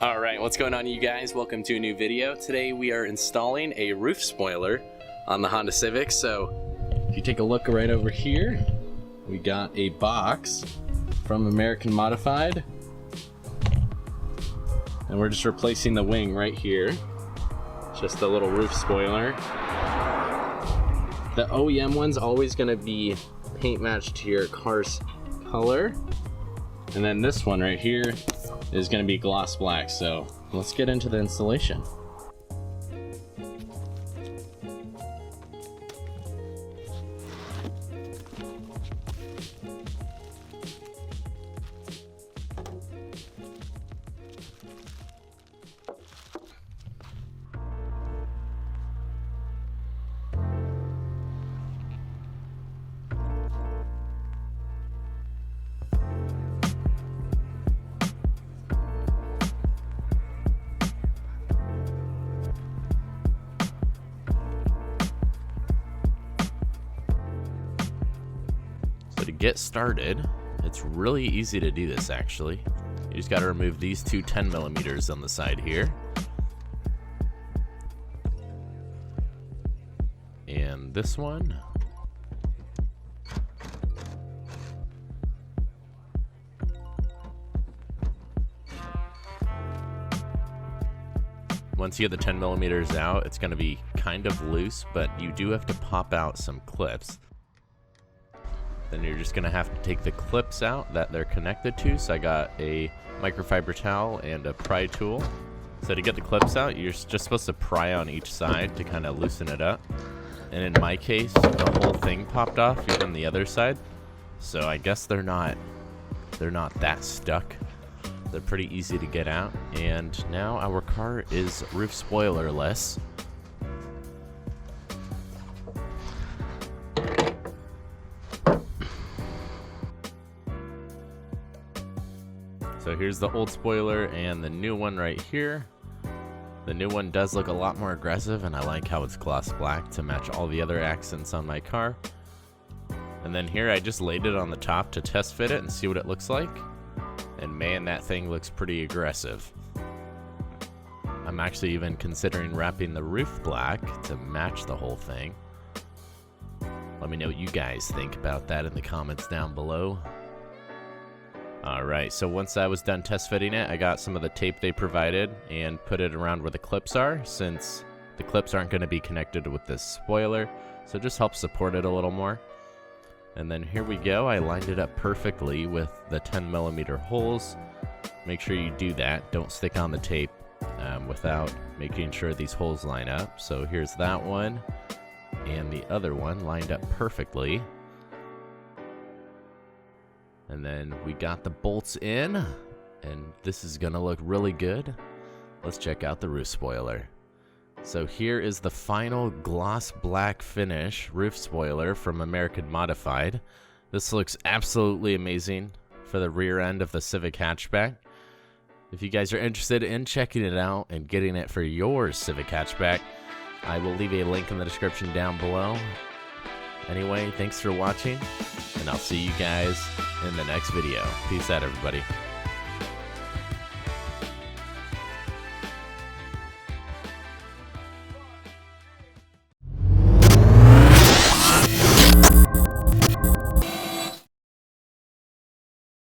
Alright, what's going on, you guys? Welcome to a new video. Today we are installing a roof spoiler on the Honda Civic. So if you take a look right over here, we got a box from American Modified, and we're just replacing the wing right here. Just a little roof spoiler. The OEM one's always going to be paint matched to your car's color, and then this one right here is going to be gloss black. So let's get into the installation. So to get started, it's really easy to do this actually. You just got to remove these two 10mm on the side here. And this one. Once you get the 10mm out, it's going to be kind of loose, but you do have to pop out some clips. Then you're just going to have to take the clips out that they're connected to. So I got a microfiber towel and a pry tool. So to get the clips out, you're just supposed to pry on each side to kind of loosen it up. And in my case, the whole thing popped off, even the other side. So I guess they're not that stuck. They're pretty easy to get out. And now our car is roof spoilerless. So here's the old spoiler and the new one right here. The new one does look a lot more aggressive, and I like how it's gloss black to match all the other accents on my car. And then here I just laid it on the top to test fit it and see what it looks like. And man, that thing looks pretty aggressive. I'm actually even considering wrapping the roof black to match the whole thing. Let me know what you guys think about that in the comments down below. Alright, so once I was done test fitting it, I got some of the tape they provided and put it around where the clips are, since the clips aren't going to be connected with this spoiler, so it just helps support it a little more. And then here we go. I lined it up perfectly with the 10mm holes. Make sure you do that. Don't stick on the tape without making sure these holes line up. So here's that one, and the other one lined up perfectly. And then we got the bolts in, and this is gonna look really good. Let's check out the roof spoiler. So here is the final gloss black finish roof spoiler from American Modified. This looks absolutely amazing for the rear end of the Civic hatchback. If you guys are interested in checking it out and getting it for your Civic hatchback, I will leave a link in the description down below. Anyway, thanks for watching, and I'll see you guys in the next video. Peace out, everybody.